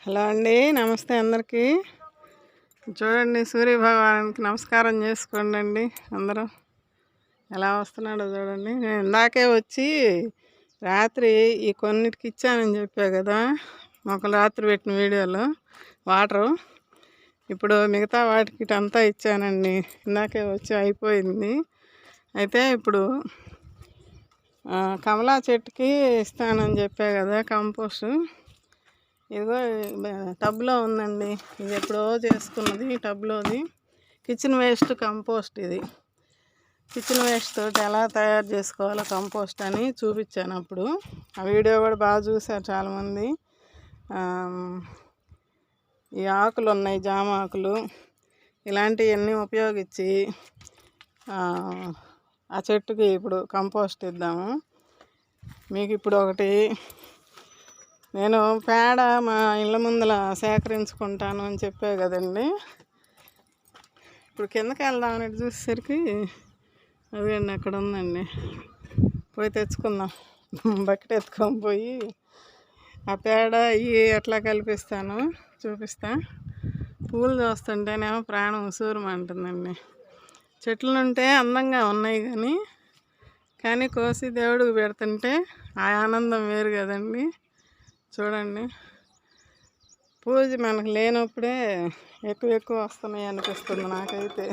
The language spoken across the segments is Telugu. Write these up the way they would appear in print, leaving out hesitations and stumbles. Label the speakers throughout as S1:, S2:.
S1: హలో అండి, నమస్తే అందరికీ. చూడండి, సూర్యభగవానికి నమస్కారం చేసుకోండి అండి. అందరూ ఎలా వస్తున్నాడో చూడండి. నేను ఇందాకే వచ్చి రాత్రి ఈ కొన్నిటికి ఇచ్చానని చెప్పా కదా, మొక్కలు రాత్రి పెట్టిన వీడియోలో వాటరు. ఇప్పుడు మిగతా వాటికి అంతా ఇచ్చానండి. ఇందాకే వచ్చి అయిపోయింది. అయితే ఇప్పుడు కమలా చెట్టుకి ఇస్తానని చెప్పా కదా కంపోస్ట్. ఇదిగో టబ్లో ఉందండి. ఇది ఎప్పుడో చేసుకున్నది ఈ టబ్లోది. Kitchen waste compost. ఇది కిచెన్ వేస్ట్ తోటి ఎలా తయారు చేసుకోవాలో కంపోస్ట్ అని చూపించాను అప్పుడు. ఆ వీడియో కూడా బాగా చూశారు చాలామంది. ఈ ఆకులు ఉన్నాయి, జామ ఆకులు, ఇలాంటివన్నీ ఉపయోగించి ఆ చెట్టుకి ఇప్పుడు కంపోస్ట్ ఇద్దాము. మీకు ఇప్పుడు ఒకటి, నేను పేడ మా ఇళ్ళ ముందర సేకరించుకుంటాను అని చెప్పే కదండి. ఇప్పుడు కిందకి వెళ్దామని చూసేసరికి అదండి అక్కడ ఉందండి. పోయి తెచ్చుకుందాం. బకెట్ ఎత్తుకొని పోయి ఆ పేడ ఇవి ఎట్లా కలిపిస్తాను చూపిస్తా. పూలు చూస్తుంటేనేమో ప్రాణం ఉసూరమంటుందండి. చెట్లు ఉంటే అందంగా ఉన్నాయి కానీ కోసి దేవుడికి పెడుతుంటే ఆ ఆనందం వేరు కదండి. చూడండి, పూజ మనకు లేనప్పుడే ఎక్కువ వస్తున్నాయి అనిపిస్తుంది నాకైతే.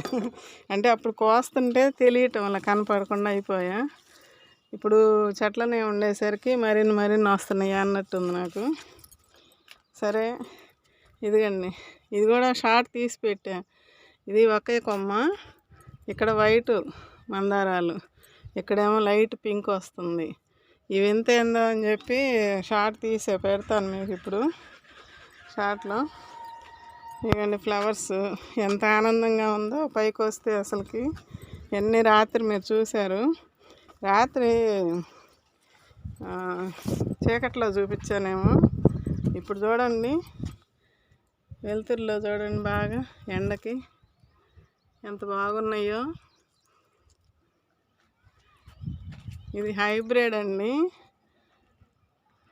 S1: అంటే అప్పుడు కోస్తుంటే తెలియటం వల్ల కనపడకుండా అయిపోయా. ఇప్పుడు చెట్లనే ఉండేసరికి మరిన్ని వస్తున్నాయి అన్నట్టుంది నాకు. సరే, ఇదిగండి, ఇది కూడా షార్ట్ తీసి పెట్టా. ఇది ఒకే కొమ్మ. ఇక్కడ వైట్ మందారాలు, ఇక్కడేమో లైట్ పింక్ వస్తుంది. ఇవి ఎంత ఏందో అని చెప్పి షార్ట్ తీసే పెడతాను మీకు ఇప్పుడు. షార్ట్లో ఇవన్నీ ఫ్లవర్స్ ఎంత ఆనందంగా ఉందో పైకి వస్తే అసలుకి. ఎన్ని రాత్రి మీరు చూశారు. రాత్రి చీకట్లో చూపించానేమో. ఇప్పుడు చూడండి, వెలుతురులో చూడండి, బాగా ఎండకి ఎంత బాగున్నాయో. ఇది హైబ్రిడ్ అండి.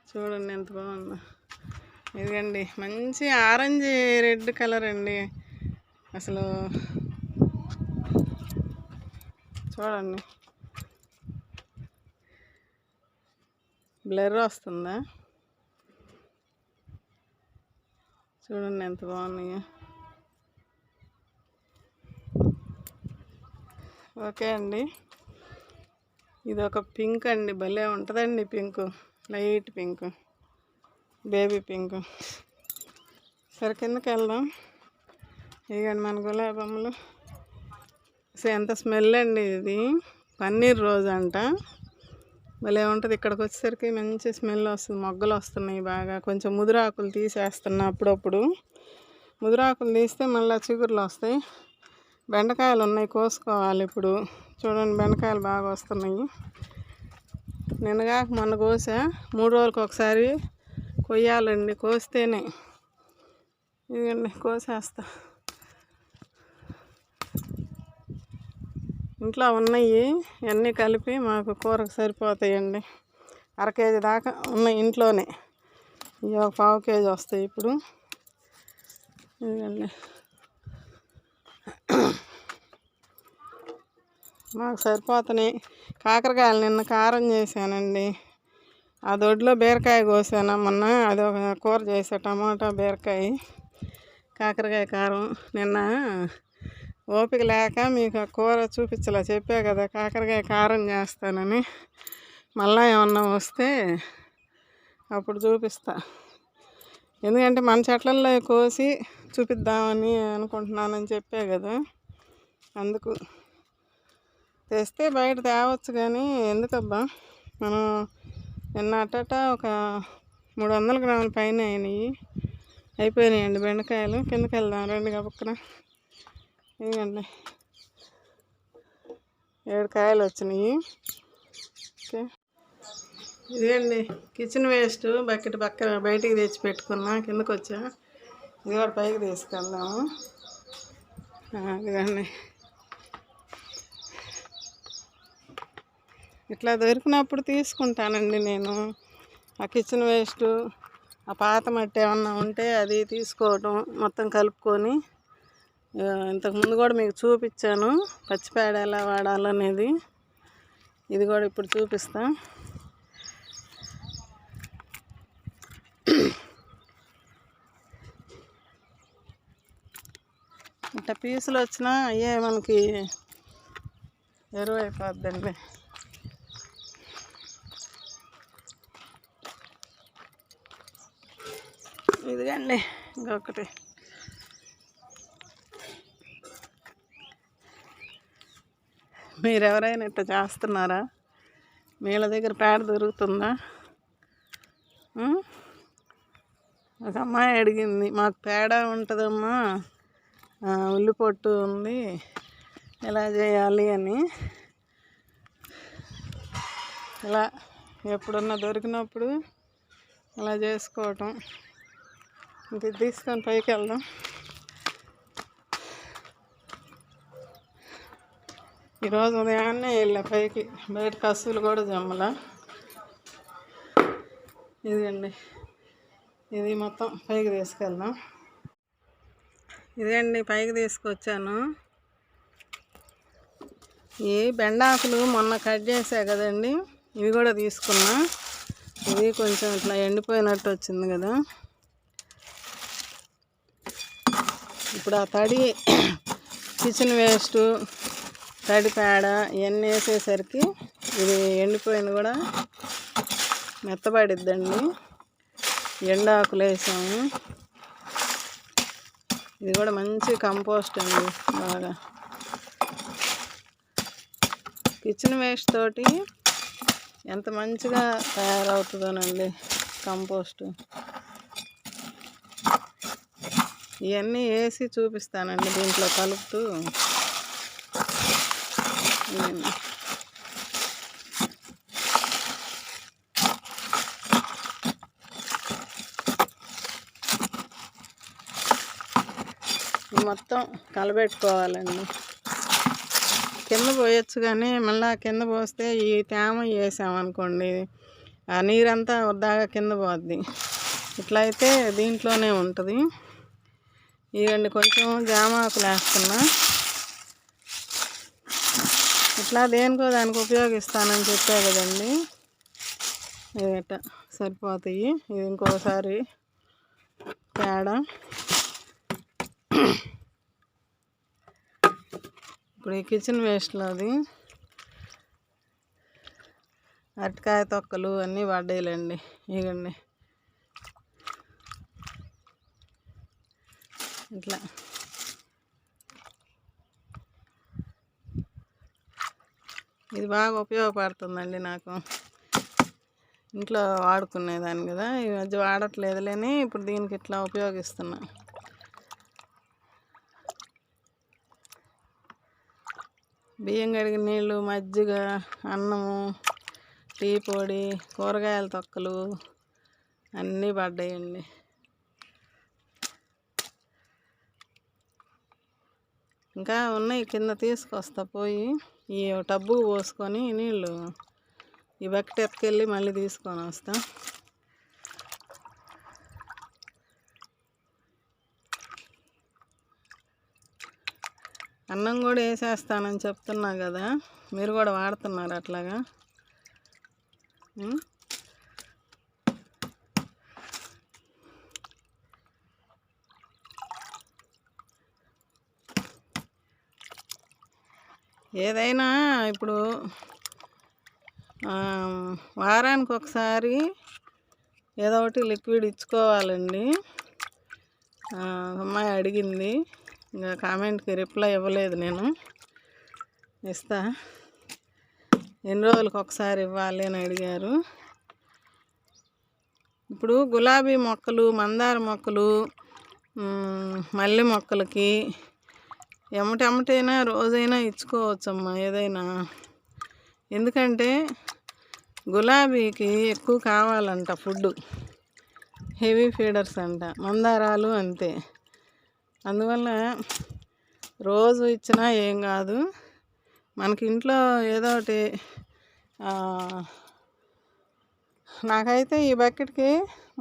S1: చూడండి ఎంత బాగుందో. ఇదిగండి, మంచి ఆరెంజ్ రెడ్ కలర్ అండి. అసలు చూడండి, బ్లర్ వస్తుందా? చూడండి ఎంత బాగున్నాయో. ఓకే అండి, ఇది ఒక పింక్ అండి. భలే ఉంటుందండి pink, light pink, baby pink. సరే, కిందకి వెళ్దాం. ఇదిగండి మన గులాబమ్మలు. ఎంత స్మెల్ అండి. ఇది పన్నీర్ రోజు అంట. భలే ఉంటుంది. ఇక్కడికి వచ్చేసరికి మంచి స్మెల్ వస్తుంది. మొగ్గలు వస్తున్నాయి బాగా. కొంచెం ముదురాకులు తీసేస్తున్నా అప్పుడప్పుడు. ముదురాకులు తీస్తే మళ్ళీ చిగురులు వస్తాయి. బెండకాయలు ఉన్నాయి, కోసుకోవాలి ఇప్పుడు. చూడండి, బెండకాయలు బాగా వస్తున్నాయి. నిన్నగాక మొన్న కోసా. 3 రోజులకు ఒకసారి కొయ్యాలండి, కోస్తేనే. ఇదిగండి, కోసేస్తా. ఇంట్లో ఉన్నాయి, అన్నీ కలిపి మాకు కూరకు సరిపోతాయండి. 1/2 కేజీ దాకా ఉన్నాయి ఇంట్లోనే. ఇవి ఒక 1/4 కేజీ వస్తాయి ఇప్పుడు. ఇదిగండి, మాకు సరిపోతున్నాయి. కాకరకాయలు నిన్న కారం చేశానండి. ఆ దొడ్లో బీరకాయ కోసాను మొన్న. అది ఒక కూర చేసా, టమాటా బీరకాయ కాకరకాయ కారం. నిన్న ఓపిక లేక మీకు ఆ కూర చూపించలే, చెప్పా కదా కాకరకాయ కారం చేస్తానని. మళ్ళీ ఏమన్నా వస్తే అప్పుడు చూపిస్తా. ఎందుకంటే మన చెట్లల్లో కోసి చూపిద్దామని అనుకుంటున్నానని చెప్పా కదా, అందుకు. తెస్తే బయట తేవచ్చు కానీ ఎందుకబ్బా. మనం నిన్న అట్టట ఒక 300 గ్రాముల పైన అయిపోయినాయండి బెండకాయలు. కిందకి వెళ్దాం రండి గబుక్కన. ఇవ్వండి, 7 కాయలు వచ్చినాయి. ఓకే, ఇదేండి కిచెన్ వేస్ట్ బకెట్ పక్కన బయటికి తెచ్చి పెట్టుకున్నా. కిందకు వచ్చా. ఇది కూడా పైకి తీసుకెళ్దాము. ఇదిగండి, ఇట్లా దొరికినప్పుడు తీసుకుంటానండి నేను. ఆ కిచెన్ వేస్ట్, ఆ పాత మట్టి ఏమన్నా ఉంటే అది తీసుకోవటం, మొత్తం కలుపుకొని. ఇంతకుముందు కూడా మీకు చూపించాను పచ్చిపేడ ఎలా వాడాలనేది. ఇది కూడా ఇప్పుడు చూపిస్తా. ఇట్లా పీసులు వచ్చినా అయ్యే మనకి ఎరువు అయిపోద్దండి. ఇదిగండి ఇంకొకటి. మీరు ఎవరైనా ఇట్లా చేస్తున్నారా? వీళ్ళ దగ్గర పేడ దొరుకుతుందా? ఒక అమ్మాయి అడిగింది, మాకు పేడ ఉంటుందమ్మా, ఉల్లి పొట్టు ఉంది, ఎలా చేయాలి అని. ఇలా ఎప్పుడన్నా దొరికినప్పుడు అలా చేసుకోవటం. ఇంక తీసుకొని పైకి వెళ్దాం. ఈరోజు ఉదయాన్నే వెళ్ళా పైకి, బయట కసులు కూడా జమ్మల. ఇదండి, ఇది మొత్తం పైకి తీసుకెళ్దాం. ఇదండి పైకి తీసుకొచ్చాను. ఈ బెండాకులు మొన్న కట్ చేసా కదండి, ఇవి కూడా తీసుకున్నా. ఇది కొంచెం ఇట్లా ఎండిపోయినట్టు వచ్చింది కదా. ఇప్పుడు ఆ తడి కిచెన్ వేస్ట్, తడి పేడ ఇవన్నీ వేసేసరికి ఇది ఎండిపోయింది కూడా మెత్తబడిద్దండి. ఎండాకులు వేసాము. ఇది కూడా మంచి కంపోస్ట్ అండి. బాగా కిచెన్ వేస్ట్ తోటి ఎంత మంచిగా తయారవుతుందోనండి కంపోస్ట్. ఇవన్నీ వేసి చూపిస్తానండి దీంట్లో కలుపుతూ. మొత్తం కలబెట్టుకోవాలండి. కింద పోయొచ్చు కానీ మళ్ళీ కింద పోస్తే ఈ తేమ వేసామనుకోండి ఆ నీరంతా వద్దాగా కింద పోద్ది. ఇట్లా అయితే దీంట్లోనే ఉంటుంది. ఇవన్నీ కొంచెం జామాకులు వేస్తున్నా. ఇట్లా దేనికో దానికి ఉపయోగిస్తానని చెప్పా కదండి. ఇట సరిపోతాయి. ఇది ఇంకోసారి పేడ. ఇప్పుడు ఈ కిచెన్ వేస్ట్లో అది అరటికాయ తొక్కలు అన్నీ పడ్డాయిలండి. ఇగండి ఇట్లా ఇది బాగా ఉపయోగపడుతుందండి నాకు. ఇంట్లో వాడుకునేదాన్ని కదా, ఈ మధ్య వాడట్లేదులేని ఇప్పుడు దీనికి ఇట్లా ఉపయోగిస్తున్నా. బియ్యం కడిగిన నీళ్ళు, మజ్జిగ, అన్నము, టీ పొడి, కూరగాయల తొక్కలు అన్నీ పడ్డాయండి. ఇంకా ఉన్నాయి కింద తీసుకొస్తా పోయి. ఈ టబ్బు పోసుకొని నీళ్ళు ఈ బకెట్ ఎత్తుకెళ్ళి మళ్ళీ తీసుకొని వస్తా. అన్నం కూడా వేసేస్తానని చెప్తున్నా కదా, మీరు కూడా వాడుతున్నారు అట్లాగా. ఏదైనా ఇప్పుడు వారానికి ఒకసారి ఏదో ఒకటి లిక్విడ్ ఇచ్చుకోవాలండి. అమ్మాయి అడిగింది, ఇంకా కామెంట్కి రిప్లై ఇవ్వలేదు. నేను ఇస్తా. ఎన్ని రోజులకు ఒకసారి ఇవ్వాలి అని అడిగారు. ఇప్పుడు గులాబీ మొక్కలు, మందార మొక్కలు, మల్లె మొక్కలకి ఎమ్మటెమ్మటైనా రోజైనా ఇచ్చుకోవచ్చమ్మా ఏదైనా. ఎందుకంటే గులాబీకి ఎక్కువ కావాలంట ఫుడ్, హెవీ ఫీడర్స్ అంట. మందారాలు అంతే. అందువల్ల రోజు ఇచ్చినా ఏం కాదు. మనకి ఇంట్లో ఏదో ఒకటి నాకైతే ఈ బకెట్కి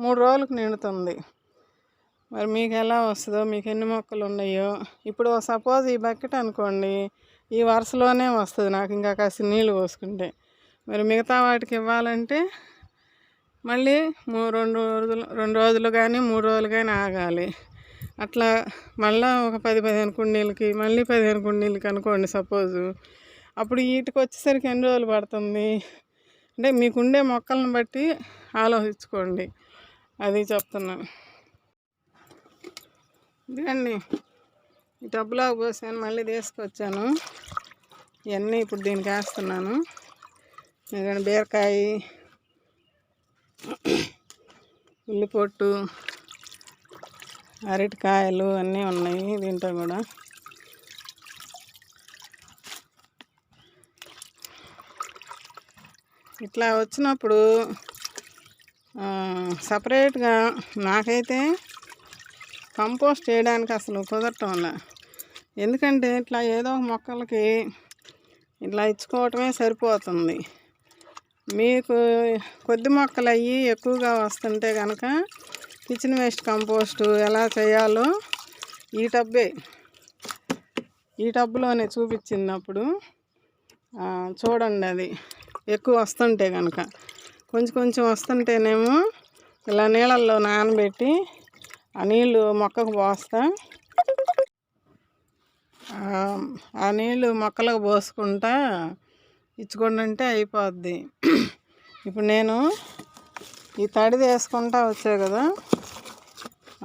S1: 3 రోజులకు నిండుతుంది. మరి మీకు ఎలా వస్తుందో, మీకు ఎన్ని మొక్కలు ఉన్నాయో. ఇప్పుడు సపోజ్ ఈ బకెట్ అనుకోండి, ఈ వరుసలోనే వస్తుంది నాకు, ఇంకా కాస్త నీళ్ళు పోసుకుంటే. మరి మిగతా వాటికి ఇవ్వాలంటే మళ్ళీ 2 రోజులు కానీ 3 రోజులు కానీ ఆగాలి. అట్లా మళ్ళీ ఒక 10-15 కుండీలకి, మళ్ళీ 15 కుండీలకి అనుకోండి సపోజు. అప్పుడు వీటికి వచ్చేసరికి ఎన్ని రోజులు పడుతుంది అంటే మీకుండే మొక్కలను బట్టి ఆలోచించుకోండి, అది చెప్తున్నాను. ఇదిగండి ఈ టబ్బులోకి పోసాను, మళ్ళీ తీసుకొచ్చాను. ఇవన్నీ ఇప్పుడు దీనికి వేస్తున్నాను. ఎందుకంటే బీరకాయ, ఉల్లిపొట్టు, అరటికాయలు అన్నీ ఉన్నాయి దీంట్లో కూడా. ఇట్లా వచ్చినప్పుడు సపరేట్గా నాకైతే కంపోస్ట్ చేయడానికి అసలు కుదరటంలా. ఎందుకంటే ఇట్లా ఏదో మొక్కలకి ఇట్లా ఇచ్చుకోవటమే సరిపోతుంది. మీకు కొద్ది మొక్కలు అయ్యి ఎక్కువగా వస్తుంటే కనుక కిచెన్ వేస్ట్ కంపోస్టు ఎలా చేయాలో ఈ టబ్బులోనే చూపించినప్పుడు చూడండి. అది ఎక్కువ వస్తుంటే కనుక కొంచెం వస్తుంటేనేమో ఇలా నీళ్ళల్లో నానబెట్టి ఆ నీళ్ళు మొక్కకు పోస్తా. ఆ నీళ్ళు మొక్కలకు పోసుకుంటా ఇచ్చుకోండి అంటే అయిపోద్ది. ఇప్పుడు నేను ఈ తడి వేసుకుంటా వచ్చే కదా,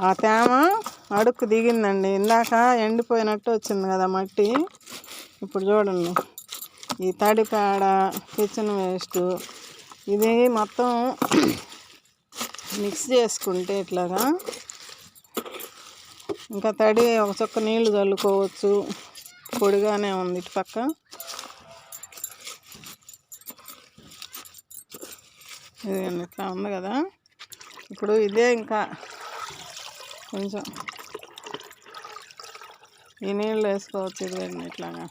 S1: ఆ తేమ అడుక్కు దిగిందండి. ఇందాక ఎండిపోయినట్టు వచ్చింది కదా మట్టి. ఇప్పుడు చూడండి, ఈ తడి పేడ, కిచెన్ వేస్ట్ ఇది మొత్తం మిక్స్ చేసుకుంటే ఇట్లాగా ఇంకా తడి ఒక చుక్క నీళ్లు చల్లుకోవచ్చు. పొడిగానే ఉంది ఇటు పక్క. ఇదిగండి ఇట్లా ఉంది కదా. ఇప్పుడు ఇదే ఇంకా కొంచెం ఈ నీళ్ళు వేసుకోవచ్చు. ఇదిగండి ఇట్లాగా.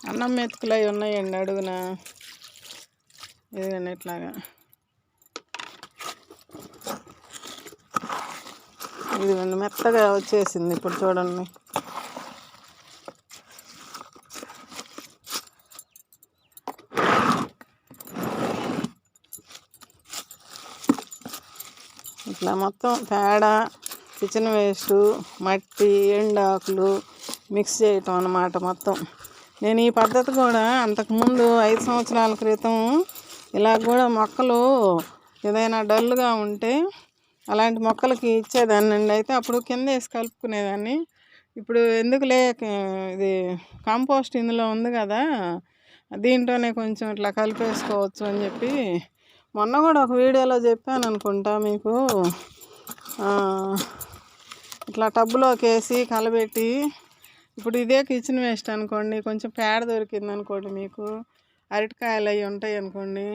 S1: అన్నం మెతుకులు అవి ఉన్నాయండి అడుగున. ఇదిగండి ఇట్లాగా. ఇదిగండి మెత్తగా వచ్చేసింది. ఇప్పుడు చూడండి. ఇట్లా మొత్తం పేడ, కిచెన్ వేస్టు, మట్టి, ఎండాకులు మిక్స్ చేయటం అన్నమాట మొత్తం. నేను ఈ పద్ధతి కూడా అంతకుముందు 5 సంవత్సరాల క్రితం ఇలా కూడా మొక్కలు ఏదైనా డల్గా ఉంటే అలాంటి మొక్కలకి ఇచ్చేదాన్ని. అయితే అప్పుడు కింద వేసి కలుపుకునేదాన్ని. ఇప్పుడు ఎందుకులే, ఇది కాంపోస్ట్ ఇందులో ఉంది కదా, దీంట్లోనే కొంచెం ఇట్లా కలిపేసుకోవచ్చు అని చెప్పి మొన్న కూడా ఒక వీడియోలో చెప్పాను అనుకుంటా మీకు. ఇట్లా టబ్బులోకి వేసి కలబెట్టి, ఇప్పుడు ఇదే కిచెన్ వేస్ట్ అనుకోండి, కొంచెం పేడ దొరికింది అనుకోండి, మీకు అరటికాయలు అవి ఉంటాయి అనుకోండి,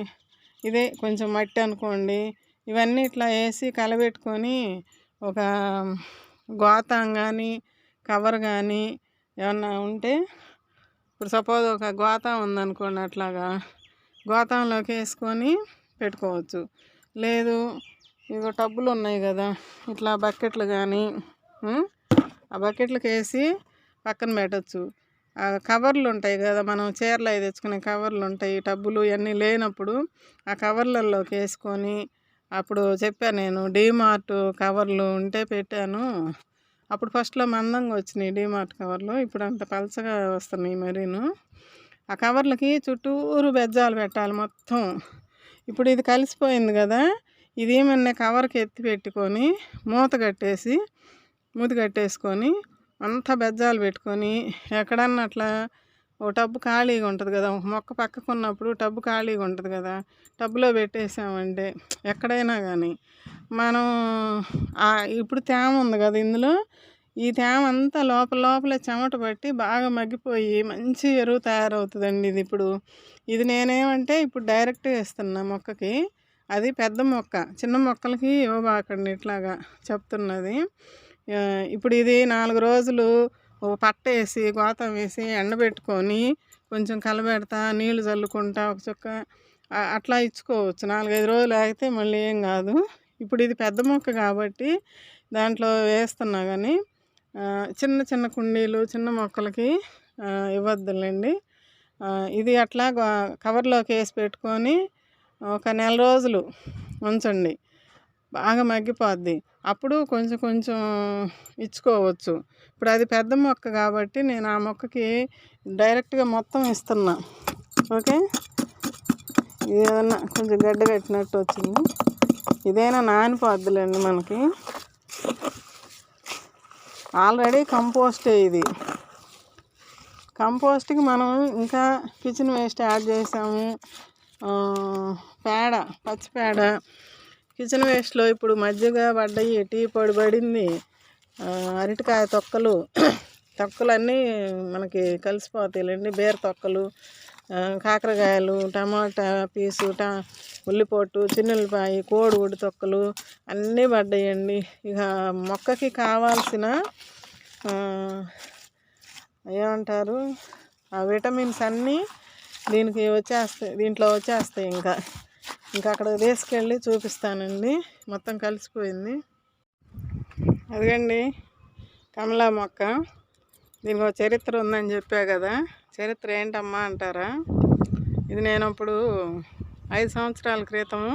S1: ఇదే కొంచెం మట్టి అనుకోండి, ఇవన్నీ ఇట్లా వేసి కలబెట్టుకొని ఒక గోతం కానీ కవర్ కానీ ఏమన్నా ఉంటే, ఇప్పుడు సపోజ్ ఒక గోతం ఉందనుకోండి, అట్లాగా గోతంలోకి వేసుకొని పెట్టుకోవచ్చు. లేదు ఇగో టబ్బులు ఉన్నాయి కదా, ఇట్లా బకెట్లు కానీ ఆ బకెట్లకు వేసి పక్కన పెట్టచ్చు. ఆ కవర్లు ఉంటాయి కదా, మనం చీరలు అవి తెచ్చుకునే కవర్లు ఉంటాయి, టబ్బులు ఇవన్నీ లేనప్పుడు ఆ కవర్లలోకి వేసుకొని, అప్పుడు చెప్పాను నేను డీమార్ట్ కవర్లు ఉంటే పెట్టాను. అప్పుడు ఫస్ట్లో మందంగా వచ్చినాయి డీమార్ట్ కవర్లు, ఇప్పుడు అంత పలచగా వస్తున్నాయి మరీను. ఆ కవర్లకి చుట్టూరు బెజ్జాలు పెట్టాలి మొత్తం. ఇప్పుడు ఇది కలిసిపోయింది కదా, ఇది ఏమన్నా కవర్కి ఎత్తి పెట్టుకొని మూత కట్టేసుకొని అంతా బెజ్జాలు పెట్టుకొని, ఎక్కడన్నా అట్లా ఓ టబ్బు ఖాళీగా ఉంటుంది కదా, ఒక మొక్క పక్కకు ఉన్నప్పుడు టబ్బు ఖాళీగా ఉంటుంది కదా, టబ్బులో పెట్టేసామంటే ఎక్కడైనా కానీ మనం ఇప్పుడు తేమ ఉంది కదా ఇందులో, ఈ తేమ అంతా లోపలే చెమట పట్టి బాగా మగ్గిపోయి మంచి ఎరువు తయారవుతుందండి. ఇది నేనేమంటే ఇప్పుడు డైరెక్ట్గా ఇస్తున్నా మొక్కకి. అది పెద్ద మొక్క, చిన్న మొక్కలకి ఇవ్వబాకండి ఇట్లాగా చెప్తున్నది. ఇప్పుడు ఇది 4 రోజులు ఓ పట్ట వేసి గోతం వేసి ఎండబెట్టుకొని కొంచెం కలబెడతా నీళ్లు చల్లుకుంటా ఒక చుక్క అట్లా ఇచ్చుకోవచ్చు. 4-5 రోజులు ఆగితే మళ్ళీ ఏం కాదు. ఇప్పుడు ఇది పెద్ద మొక్క కాబట్టి దాంట్లో వేస్తున్నా కానీ చిన్న చిన్న కుండీలు చిన్న మొక్కలకి ఇవ్వద్దులేండి. ఇది అట్లా కవర్లోకి వేసి పెట్టుకొని ఒక నెల రోజులు ఉంచండి, బాగా మగ్గిపోద్ది. అప్పుడు కొంచెం కొంచెం ఇచ్చుకోవచ్చు. ఇప్పుడు అది పెద్ద మొక్క కాబట్టి నేను ఆ మొక్కకి డైరెక్ట్గా మొత్తం ఇస్తున్నా. ఓకే, ఇది ఏదన్నా కొంచెం గడ్డ కట్టినట్టు వచ్చింది, ఇదైనా నానిపోద్దులేండి మనకి. ఆల్రెడీ కంపోస్టే ఇది. కంపోస్ట్కి మనం ఇంకా కిచెన్ వేస్ట్ యాడ్ చేసాము, పేడ పచ్చి పేడ. కిచెన్ వేస్ట్లో ఇప్పుడు మజ్జిగ పడ్డాయి, టీ పొడి పడింది, అరటికాయ తొక్కలు అన్నీ మనకి కలిసిపోతాయిలేండి. బీర తొక్కలు, కాకరకాయలు, టమాటా పీసు, ఉల్లిపొట్టు, చిన్నుల్లిపాయ, కోడిగుడ్డు తొక్కలు అన్నీ పడ్డాయండి. ఇక మొక్కకి కావాల్సిన ఏమంటారు ఆ విటమిన్స్ అన్నీ దీంట్లో వచ్చేస్తాయి. ఇంకా అక్కడ తీసుకెళ్ళి చూపిస్తానండి. మొత్తం కలిసిపోయింది. అదిగండి కమలా మొక్క. దీనికి ఒక చరిత్ర ఉందని చెప్పా కదా. చరిత్ర ఏంటమ్మా అంటారా? ఇది నేను అప్పుడు 5 సంవత్సరాల క్రితము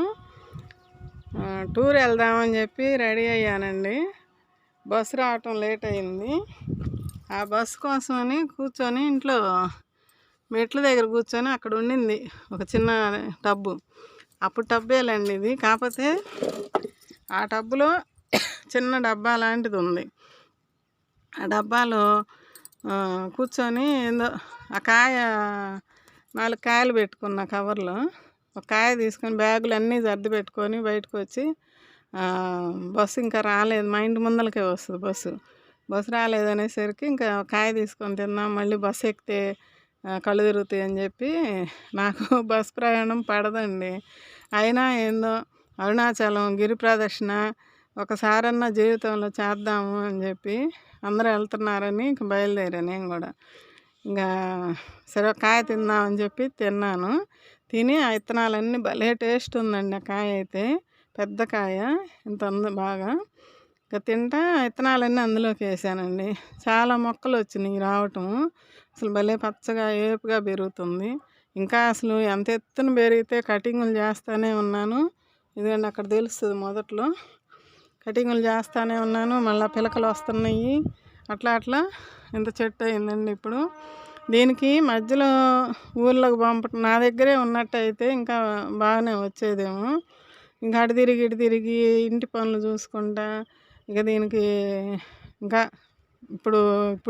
S1: టూర్ వెళ్దామని చెప్పి రెడీ అయ్యానండి. బస్సు రావటం లేట్ అయింది. ఆ బస్సు కోసమని కూర్చొని ఇంట్లో మెట్ల దగ్గర కూర్చొని అక్కడ ఉండింది ఒక చిన్న టబ్బు. అప్పుడు టబ్బేలండి ఇది, కాకపోతే ఆ టబ్బులో చిన్న డబ్బా లాంటిది ఉంది. ఆ డబ్బాలో కూర్చొని ఏందో ఆ 4 కాయలు పెట్టుకున్న కవర్లో ఒక కాయ తీసుకొని బ్యాగులు అన్నీ సర్ది పెట్టుకొని బయటకు వచ్చి బస్సు ఇంకా రాలేదు, మా ఇంటి ముందలకే వస్తుంది బస్సు రాలేదనేసరికి ఇంకా కాయ తీసుకొని తిన్నాం. మళ్ళీ బస్సు ఎక్కితే కళ్ళు తిరుగుతాయి అని చెప్పి నాకు బస్సు ప్రయాణం పడదండి. అయినా ఏందో అరుణాచలం గిరి ప్రదక్షిణ ఒకసారన్నా జీవితంలో చేద్దాము అని చెప్పి అందరూ వెళ్తున్నారని ఇంక బయలుదేరాను నేను కూడా. ఇంకా సరే కాయ తిందామని చెప్పి తిన్నాను. తిని ఆ విత్తనాలన్నీ భలే టేస్ట్ ఉందండి. ఆ కాయ అయితే పెద్ద కాయ ఇంత ఉంది బాగా. ఇంకా తింటా విత్తనాలన్నీ అందులోకి వేసానండి. చాలా మొక్కలు వచ్చినాయి రావటం. అసలు భలే పచ్చగా ఏపుగా పెరుగుతుంది. ఇంకా అసలు ఎంత ఎత్తున పెరిగితే కటింగులు చేస్తూనే ఉన్నాను. ఇదిగండి అక్కడ తెలుస్తుంది మొదట్లో కటింగులు చేస్తూనే ఉన్నాను. మళ్ళీ పిలకలు వస్తున్నాయి. అట్లా ఇంత చెట్టు అయిందండి. ఇప్పుడు దీనికి మధ్యలో ఊర్లోకి పంపటం నా దగ్గరే ఉన్నట్టయితే ఇంకా బాగానే వచ్చేదేమో. ఇంకా అటు తిరిగి ఇంటి పనులు చూసుకుంటా ఇక దీనికి ఇంకా ఇప్పుడు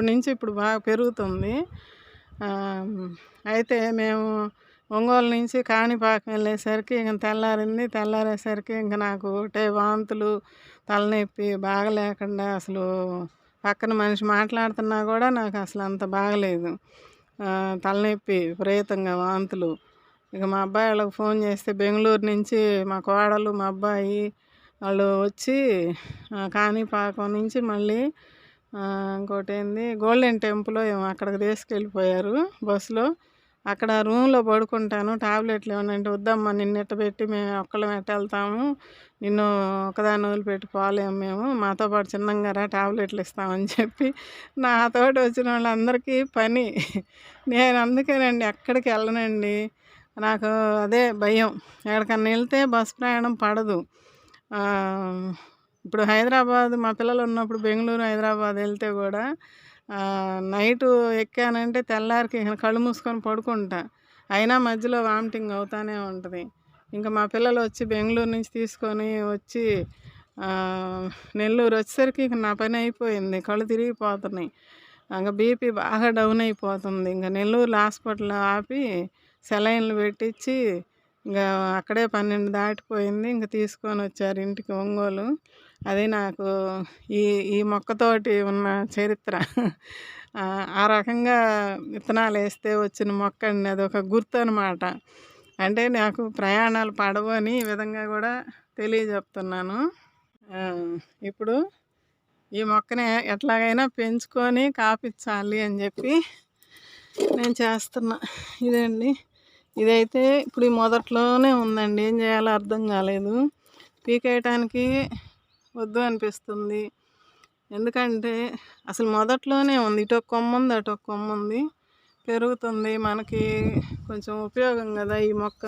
S1: నుంచి బాగా పెరుగుతుంది. అయితే మేము ఒంగోలు నుంచి కాణిపాకం వెళ్ళేసరికి ఇంక తెల్లారేసరికి ఇంకా నాకు ఒకటే వాంతులు, తలనొప్పి బాగా లేకుండా అసలు పక్కన మనిషి మాట్లాడుతున్నా కూడా నాకు అసలు అంత బాగలేదు. తలనొప్పి, విపరీతంగా వాంతులు. ఇక మా అబ్బాయి వాళ్ళకి ఫోన్ చేస్తే బెంగళూరు నుంచి మా కోడలు మా అబ్బాయి వాళ్ళు వచ్చి కాణిపాకం నుంచి మళ్ళీ ఇంకోటి ఏంది గోల్డెన్ టెంపుల్ ఏమో అక్కడికి తీసుకెళ్ళిపోయారు బస్సులో. అక్కడ రూమ్లో పడుకుంటాను, టాబ్లెట్లు ఏమన్నా వద్దమ్మా నిన్ను పెట్టి మేము ఒక్కళ్ళం వెళ్తాము, నిన్ను ఒకదాన్ని వదిలిపెట్టి పోలేము, మేము మాతో పాటు చిన్నంగా టాబ్లెట్లు ఇస్తామని చెప్పి నాతోటి వచ్చిన వాళ్ళందరికీ పని. నేను అందుకేనండి ఎక్కడికి వెళ్ళనండి. నాకు అదే భయం, ఎక్కడికన్నా వెళ్తే బస్ ప్రయాణం పడదు. ఇప్పుడు హైదరాబాద్ మా పిల్లలు ఉన్నప్పుడు బెంగళూరు హైదరాబాద్ వెళ్తే కూడా నైటు ఎక్కానంటే తెల్లారికి కళ్ళు మూసుకొని పడుకుంటా, అయినా మధ్యలో వామిటింగ్ అవుతూనే ఉంటుంది. ఇంకా మా పిల్లలు వచ్చి బెంగళూరు నుంచి తీసుకొని వచ్చి నెల్లూరు వచ్చేసరికి ఇక నా పని అయిపోయింది, కళ్ళు తిరిగిపోతున్నాయి, ఇంకా బీపీ బాగా డౌన్ అయిపోతుంది. ఇంకా నెల్లూరు హాస్పిటల్ ఆపి సెలైన్లు పెట్టించి ఇంకా అక్కడే 12 దాటిపోయింది. ఇంకా తీసుకొని వచ్చారు ఇంటికి ఒంగోలు. అది నాకు ఈ మొక్కతోటి ఉన్న చరిత్ర. ఆ రకంగా విత్తనాలు వేస్తే వచ్చిన మొక్క అండి, అదొక గుర్తు అనమాట. అంటే నాకు ప్రయాణాలు పడవు అని ఈ విధంగా కూడా తెలియజెప్తున్నాను. ఇప్పుడు ఈ మొక్కని ఎట్లాగైనా పెంచుకొని కాపించాలి అని చెప్పి నేను చేస్తున్నా. ఇదండి, ఇదైతే ఇప్పుడు ఈ మొదట్లోనే ఉందండి. ఏం చేయాలో అర్థం కాలేదు. పీకేయటానికి వద్దు అనిపిస్తుంది. ఎందుకంటే అసలు మొదట్లోనే ఉంది. ఇటు ఒక కొమ్మ ఉంది, అటు ఒక కొమ్మ ఉంది. పెరుగుతుంది, మనకి కొంచెం ఉపయోగం కదా ఈ మొక్క.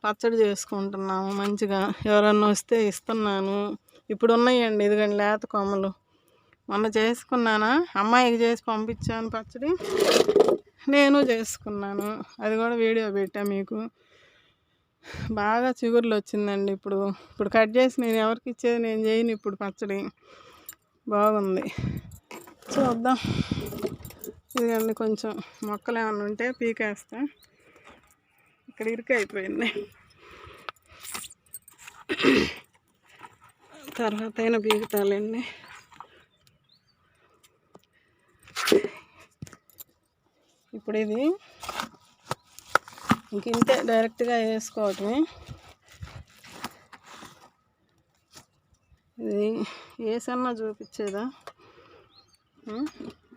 S1: పచ్చడి చేసుకుంటున్నాము మంచిగా. ఎవరన్నా వస్తే ఇస్తున్నాను. ఇప్పుడు ఉన్నాయండి, ఇదిగండి లేత కొమ్మలు. మొన్న చేసుకున్నానా, అమ్మాయికి చేసి పంపించాను పచ్చడి, నేను చేసుకున్నాను. అది కూడా వీడియో పెట్టా మీకు. బాగా చిగుర్లు వచ్చిందండి. ఇప్పుడు కట్ చేసి నేను ఎవరికి ఇచ్చేది, నేను చేయను ఇప్పుడు పచ్చడి. బాగుంది, చూద్దాం. ఇదిగండి కొంచెం మొక్కలు ఏమన్నా ఉంటే పీకేస్తా. ఇక్కడ ఇరుకు అయిపోయింది, తర్వాత అయినా పీకుతాలండి. ఇప్పుడు ఇది ఇంతే, డైరెక్ట్గా వేసుకోవటమే. ఇది వేసన్నా చూపించేదా?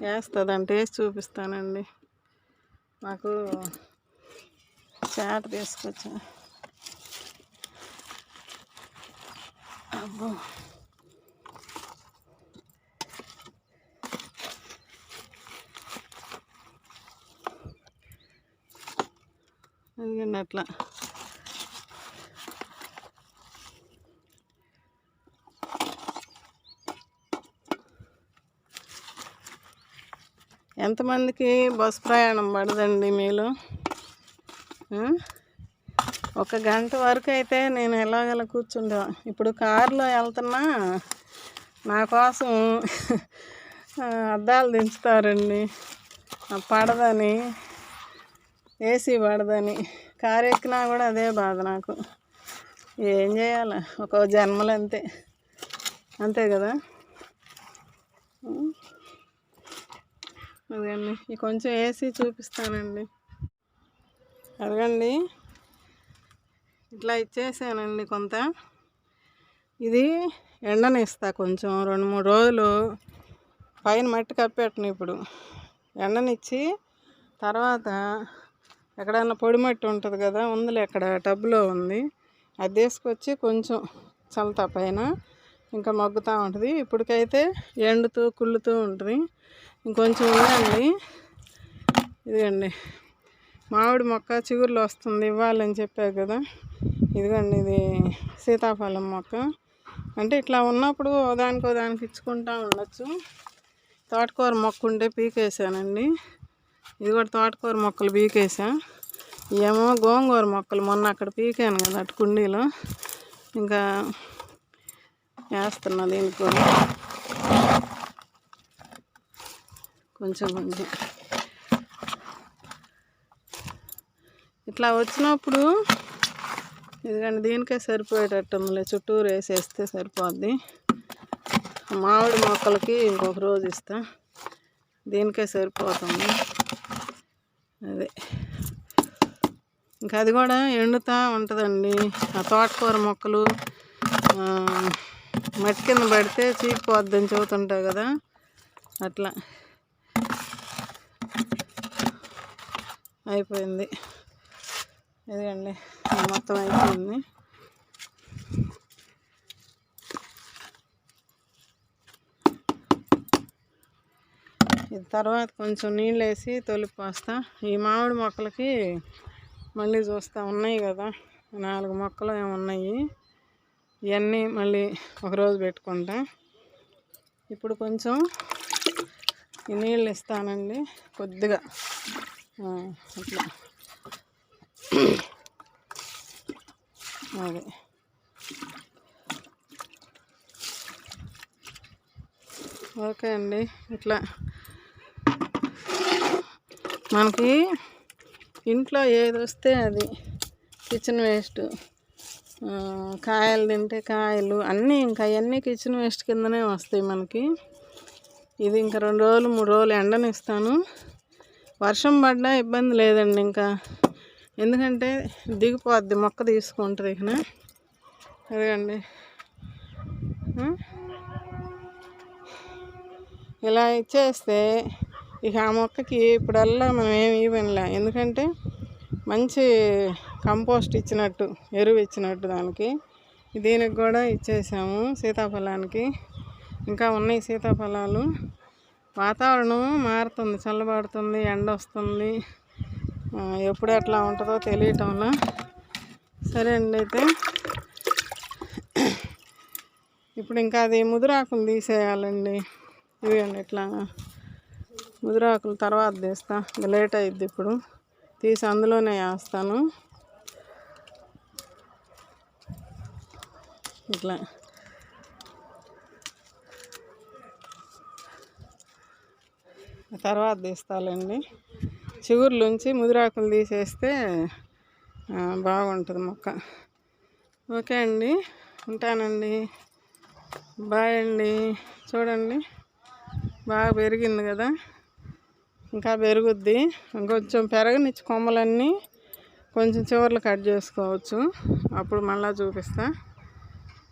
S1: వేస్తుందంటే వేసి చూపిస్తానండి. నాకు చాట తీసుకొచ్చా. అబ్బో, ఎందుకండి అట్లా ఎంతమందికి బస్ ప్రయాణం పడదండి మీలో? ఒక గంట వరకు అయితే నేను ఎలాగలా కూర్చుంటా. ఇప్పుడు కారులో వెళ్తున్నా, నా కోసం అద్దాలు దించుతారండి. పడదని, ఏసీ పడదని. కారు ఎక్కినా కూడా అదే బాధ నాకు. ఏం చేయాలి, ఒక జన్మలు అంతే కదా. అదండి, ఈ కొంచెం వేసి చూపిస్తానండి. అడగండి, ఇట్లా ఇచ్చేసానండి కొంత. ఇది ఎండనిస్తా కొంచెం 2-3 రోజులు పైన మట్టి కప్పెట్టను. ఇప్పుడు ఎండనిచ్చి తర్వాత ఎక్కడన్నా పొడి మట్టి ఉంటుంది కదా, ఉందిలే అక్కడ టబ్లో ఉంది, అది తీసుకొచ్చి కొంచెం చల్లుతా పైన. ఇంకా మగ్గుతూ ఉంటుంది. ఇప్పటికైతే ఎండుతూ కుళ్ళుతూ ఉంటుంది. ఇంకొంచెం ఉందండి. ఇదిగండి మామిడి మొక్క చిగుర్లు వస్తుంది, ఇవ్వాలని చెప్పారు కదా. ఇదిగండి, ఇది సీతాఫలం మొక్క. అంటే ఇట్లా ఉన్నప్పుడు దానికి ఇచ్చుకుంటూ ఉండొచ్చు. తోటకూర మొక్క ఉంటే పీకేసానండి. ఇది కూడా తోటకూర మొక్కలు పీకేసా. ఏమో గోంగూర మొక్కలు మొన్న అక్కడ పీకాను కదా అటు కుండీలో, ఇంకా వేస్తున్నా దీనికి కూడా కొంచెం. ఇట్లా వచ్చినప్పుడు ఇదిగండి దీనికే సరిపోయేటట్టుందిలే, చుట్టూరు వేసేస్తే సరిపోద్ది. మామిడి మొక్కలకి ఇంకొక రోజు ఇస్తా, దీనికే సరిపోతుంది. అదే ఇంకా అది కూడా ఎండుతూ ఉంటుందండి. ఆ తోటకూర మొక్కలు మట్టి కింద పడితే చీకిపోద్దని చెబుతుంటావు కదా, అట్లా అయిపోయింది. ఇదిగండి మొత్తం అయిపోయింది. ఇది తర్వాత కొంచెం నీళ్ళు వేసి తొలిపోస్తా. ఈ మామిడి మొక్కలకి మళ్ళీ చూస్తా, ఉన్నాయి కదా 4 మొక్కలు ఏమున్నాయి, ఇవన్నీ మళ్ళీ ఒకరోజు పెట్టుకుంటా. ఇప్పుడు కొంచెం ఈ నీళ్ళు ఇస్తానండి కొద్దిగా, అట్లా. అదే ఓకే అండి. ఇట్లా మనకి ఇంట్లో ఏది వస్తే అది, కిచెన్ వేస్ట్, కాయలు తింటే కాయలు అన్నీ, ఇంకా అవన్నీ కిచెన్ వేస్ట్ కిందనే వస్తాయి మనకి. ఇది ఇంకా 2 రోజులు 3 రోజులు ఎండనిస్తాను. వర్షం పడ్డా ఇబ్బంది లేదండి ఇంకా, ఎందుకంటే దిగిపోద్ది, మొక్క తీసుకుంటుంది. ఇక అదేండి ఇలా ఇచ్చేస్తే ఇక ఆ మొక్కకి ఇప్పుడల్లా మనం ఏమి ఇవ్వనులే, ఎందుకంటే మంచి కంపోస్ట్ ఇచ్చినట్టు, ఎరువు ఇచ్చినట్టు దానికి. దీనికి కూడా ఇచ్చేసాము సీతాఫలానికి. ఇంకా ఉన్నాయి సీతాఫలాలు. వాతావరణం మారుతుంది, చల్లబడుతుంది, ఎండ వస్తుంది, ఎప్పుడు ఎట్లా ఉంటుందో తెలియటంలా. సరే అండి, అయితే ఇప్పుడు ఇంకా అది ముదురాకులు తీసేయాలండి. ఇవేండి ఇట్లా ముదురాకులు తర్వాత తీస్తా, లేట్ అయ్యిద్ది. ఇప్పుడు తీసి అందులోనే వేస్తాను. ఇట్లా తర్వాత తీస్తాలండి. చిగుర్లుంచి ముదిరాకులు తీసేస్తే బాగుంటుంది మొక్క. ఓకే అండి, ఉంటానండి. బాయ్ అండి. చూడండి బాగా పెరిగింది కదా, ఇంకా పెరుగుద్ది. ఇంకొంచెం పెరగనిచ్చి కొమ్మలన్నీ కొంచెం చివర్లు కట్ చేసుకోవచ్చు, అప్పుడు మళ్ళీ చూపిస్తా.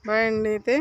S1: బాయ్ అండి. అయితే